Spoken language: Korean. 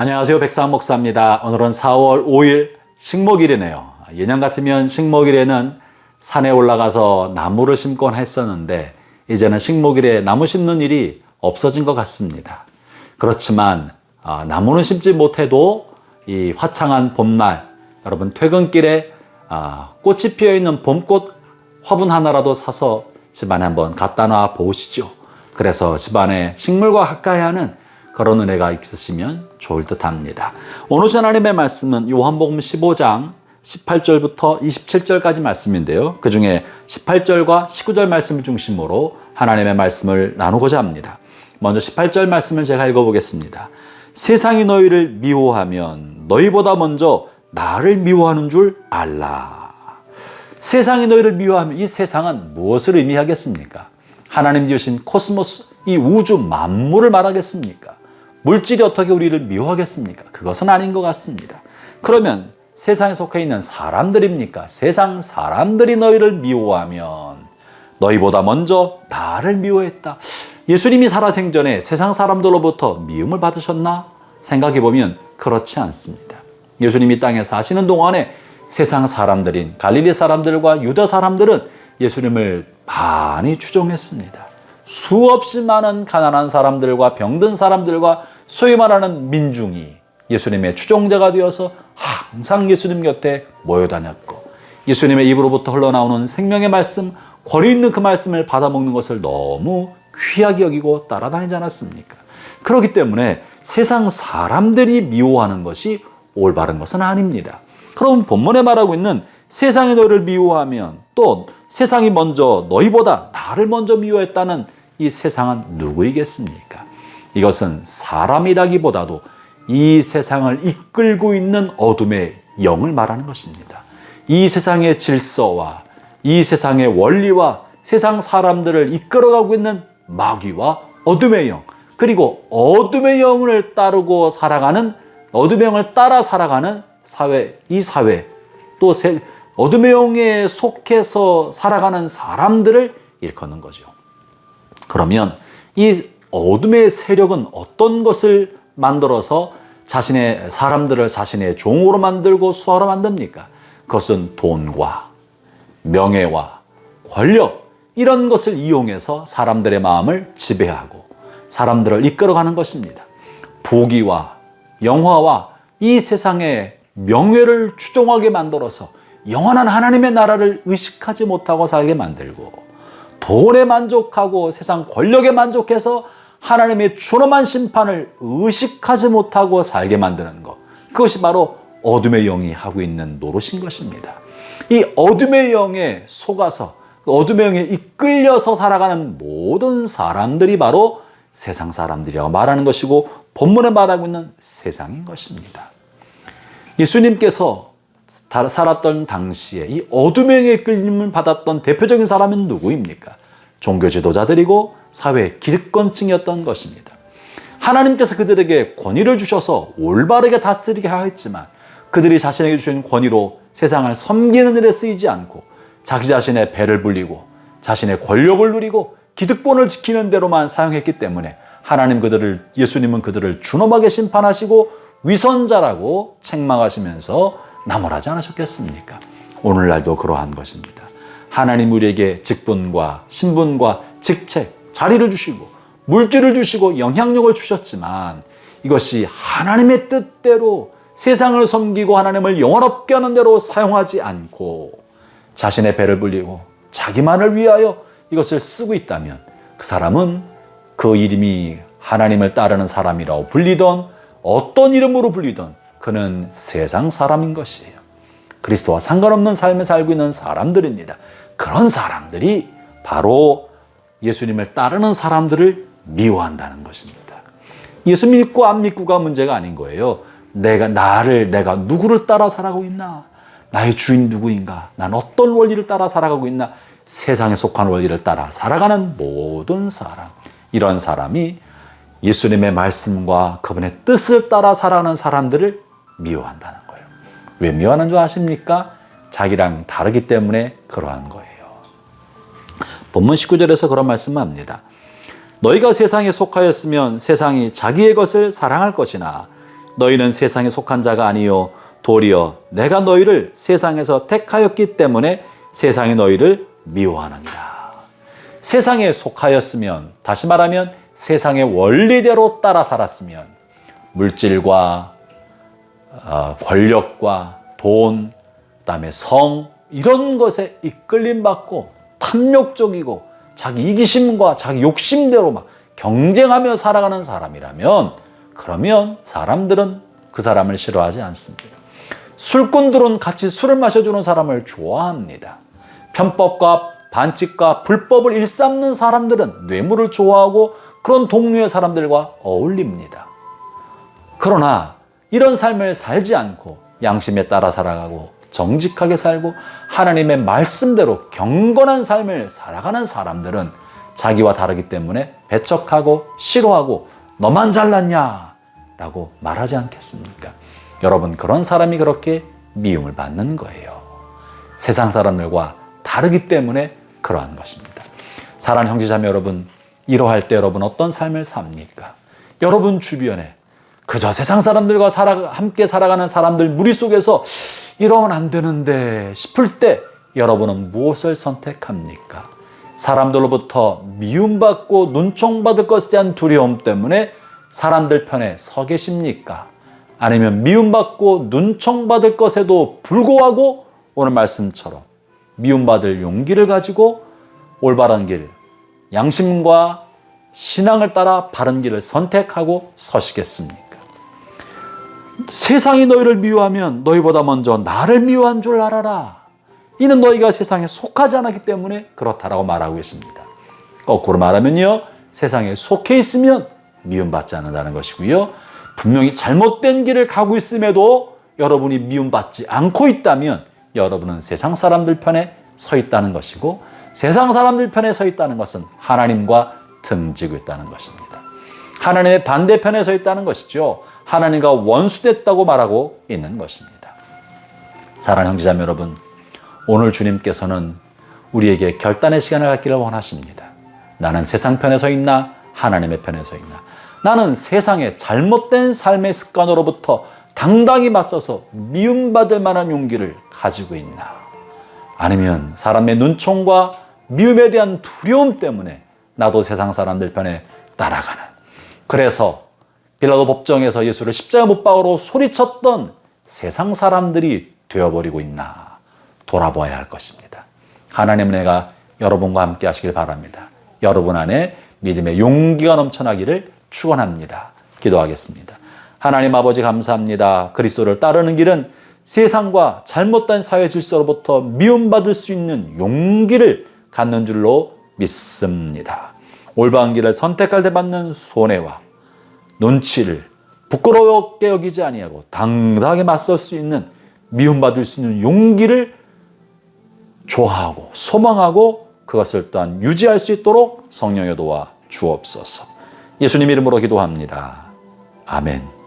안녕하세요. 백사한 목사입니다. 오늘은 4월 5일 식목일이네요. 예년 같으면 식목일에는 산에 올라가서 나무를 심곤 했었는데 이제는 식목일에 나무 심는 일이 없어진 것 같습니다. 그렇지만 나무는 심지 못해도 이 화창한 봄날, 여러분 퇴근길에 꽃이 피어있는 봄꽃 화분 하나라도 사서 집안에 한번 갖다 놔 보시죠. 그래서 집안에 식물과 가까이 하는 그런 은혜가 있으시면 좋을 듯 합니다. 오늘 하나님의 말씀은 요한복음 15장 18절부터 27절까지 말씀인데요. 그 중에 18절과 19절 말씀을 중심으로 하나님의 말씀을 나누고자 합니다. 먼저 18절 말씀을 제가 읽어보겠습니다. 세상이 너희를 미워하면 너희보다 먼저 나를 미워하는 줄 알라. 세상이 너희를 미워하면 이 세상은 무엇을 의미하겠습니까? 하나님 지으신 코스모스, 이 우주 만물을 말하겠습니까? 물질이 어떻게 우리를 미워하겠습니까? 그것은 아닌 것 같습니다. 그러면 세상에 속해 있는 사람들입니까? 세상 사람들이 너희를 미워하면 너희보다 먼저 나를 미워했다. 예수님이 살아생전에 세상 사람들로부터 미움을 받으셨나? 생각해보면 그렇지 않습니다. 예수님이 땅에 사시는 동안에 세상 사람들인 갈릴리 사람들과 유다 사람들은 예수님을 많이 추종했습니다. 수없이 많은 가난한 사람들과 병든 사람들과 소위 말하는 민중이 예수님의 추종자가 되어서 항상 예수님 곁에 모여 다녔고 예수님의 입으로부터 흘러나오는 생명의 말씀, 권위 있는 그 말씀을 받아먹는 것을 너무 귀하게 여기고 따라다니지 않았습니까? 그렇기 때문에 세상 사람들이 미워하는 것이 올바른 것은 아닙니다. 그럼 본문에 말하고 있는 세상이 너희를 미워하면 또 세상이 먼저 너희보다 나를 먼저 미워했다는 이 세상은 누구이겠습니까? 이것은 사람이라기보다도 이 세상을 이끌고 있는 어둠의 영을 말하는 것입니다. 이 세상의 질서와 이 세상의 원리와 세상 사람들을 이끌어가고 있는 마귀와 어둠의 영, 그리고 어둠의 영을 따르고 살아가는, 어둠의 영을 따라 살아가는 사회, 이 사회, 또 어둠의 영에 속해서 살아가는 사람들을 일컫는 거죠. 그러면 이 어둠의 세력은 어떤 것을 만들어서 자신의 사람들을 자신의 종으로 만들고 수하로 만듭니까? 그것은 돈과 명예와 권력, 이런 것을 이용해서 사람들의 마음을 지배하고 사람들을 이끌어가는 것입니다. 부귀와 영화와 이 세상의 명예를 추종하게 만들어서 영원한 하나님의 나라를 의식하지 못하고 살게 만들고 돈에 만족하고 세상 권력에 만족해서 하나님의 준엄한 심판을 의식하지 못하고 살게 만드는 것, 그것이 바로 어둠의 영이 하고 있는 노릇인 것입니다. 이 어둠의 영에 속아서 어둠의 영에 이끌려서 살아가는 모든 사람들이 바로 세상 사람들이라고 말하는 것이고 본문에 말하고 있는 세상인 것입니다. 예수님께서 살았던 당시에 이 어둠의 영에 이끌림을 받았던 대표적인 사람은 누구입니까? 종교 지도자들이고 사회 기득권층이었던 것입니다. 하나님께서 그들에게 권위를 주셔서 올바르게 다스리게 하였지만 그들이 자신에게 주신 권위로 세상을 섬기는 일에 쓰이지 않고 자기 자신의 배를 불리고 자신의 권력을 누리고 기득권을 지키는 대로만 사용했기 때문에 예수님은 그들을 준엄하게 심판하시고 위선자라고 책망하시면서 나무라지 않으셨겠습니까? 오늘날도 그러한 것입니다. 하나님 우리에게 직분과 신분과 직책, 자리를 주시고 물질을 주시고 영향력을 주셨지만 이것이 하나님의 뜻대로 세상을 섬기고 하나님을 영원롭게 하는 대로 사용하지 않고 자신의 배를 불리고 자기만을 위하여 이것을 쓰고 있다면 그 사람은 그 이름이 하나님을 따르는 사람이라고 불리던 어떤 이름으로 불리던 그는 세상 사람인 것이에요. 그리스도와 상관없는 삶을 살고 있는 사람들입니다. 그런 사람들이 바로 예수님을 따르는 사람들을 미워한다는 것입니다. 예수 믿고 안 믿고가 문제가 아닌 거예요. 내가 누구를 따라 살아가고 있나? 나의 주인 누구인가? 난 어떤 원리를 따라 살아가고 있나? 세상에 속한 원리를 따라 살아가는 모든 사람, 이런 사람이 예수님의 말씀과 그분의 뜻을 따라 살아가는 사람들을 미워한다는 거예요. 왜 미워하는 줄 아십니까? 자기랑 다르기 때문에 그러한 거예요. 본문 19절에서 그런 말씀을 합니다. 너희가 세상에 속하였으면 세상이 자기의 것을 사랑할 것이나 너희는 세상에 속한 자가 아니요 도리어 내가 너희를 세상에서 택하였기 때문에 세상이 너희를 미워하느니라. 세상에 속하였으면, 다시 말하면 세상의 원리대로 따라 살았으면 물질과 권력과 돈, 그다음에 성, 이런 것에 이끌림 받고 탐욕적이고 자기 이기심과 자기 욕심대로 막 경쟁하며 살아가는 사람이라면, 그러면 사람들은 그 사람을 싫어하지 않습니다. 술꾼들은 같이 술을 마셔주는 사람을 좋아합니다. 편법과 반칙과 불법을 일삼는 사람들은 뇌물을 좋아하고 그런 동료의 사람들과 어울립니다. 그러나 이런 삶을 살지 않고 양심에 따라 살아가고 정직하게 살고 하나님의 말씀대로 경건한 삶을 살아가는 사람들은 자기와 다르기 때문에 배척하고 싫어하고 너만 잘났냐 라고 말하지 않겠습니까? 여러분, 그런 사람이 그렇게 미움을 받는 거예요. 세상 사람들과 다르기 때문에 그러한 것입니다. 사랑하는 형제자매 여러분, 이러할 때 여러분 어떤 삶을 삽니까? 여러분 주변에 그저 세상 사람들과 함께 살아가는 사람들 무리 속에서 이러면 안 되는데 싶을 때 여러분은 무엇을 선택합니까? 사람들로부터 미움받고 눈총받을 것에 대한 두려움 때문에 사람들 편에 서 계십니까? 아니면 미움받고 눈총받을 것에도 불구하고 오늘 말씀처럼 미움받을 용기를 가지고 올바른 길, 양심과 신앙을 따라 바른 길을 선택하고 서시겠습니까? 세상이 너희를 미워하면 너희보다 먼저 나를 미워한 줄 알아라. 이는 너희가 세상에 속하지 않았기 때문에 그렇다라고 말하고 계십니다. 거꾸로 말하면요, 세상에 속해 있으면 미움받지 않는다는 것이고요, 분명히 잘못된 길을 가고 있음에도 여러분이 미움받지 않고 있다면 여러분은 세상 사람들 편에 서 있다는 것이고, 세상 사람들 편에 서 있다는 것은 하나님과 등지고 있다는 것입니다. 하나님의 반대편에 서 있다는 것이죠. 하나님과 원수됐다고 말하고 있는 것입니다. 사랑하는 형제자매 여러분, 오늘 주님께서는 우리에게 결단의 시간을 갖기를 원하십니다. 나는 세상 편에 서 있나 하나님의 편에 서 있나? 나는 세상의 잘못된 삶의 습관으로부터 당당히 맞서서 미움받을 만한 용기를 가지고 있나? 아니면 사람의 눈총과 미움에 대한 두려움 때문에 나도 세상 사람들 편에 따라가는, 그래서 빌라도 법정에서 예수를 십자가 못 박으러 소리쳤던 세상 사람들이 되어버리고 있나 돌아보아야 할 것입니다. 하나님은 내가 여러분과 함께 하시길 바랍니다. 여러분 안에 믿음의 용기가 넘쳐나기를 축원합니다. 기도하겠습니다. 하나님 아버지 감사합니다. 그리스도를 따르는 길은 세상과 잘못된 사회 질서로부터 미움받을 수 있는 용기를 갖는 줄로 믿습니다. 올바른 길을 선택할 때 받는 손해와 눈치를 부끄럽게 여기지 아니하고 당당하게 맞설 수 있는, 미움받을 수 있는 용기를 좋아하고 소망하고 그것을 또한 유지할 수 있도록 성령의 도와 주옵소서. 예수님 이름으로 기도합니다. 아멘.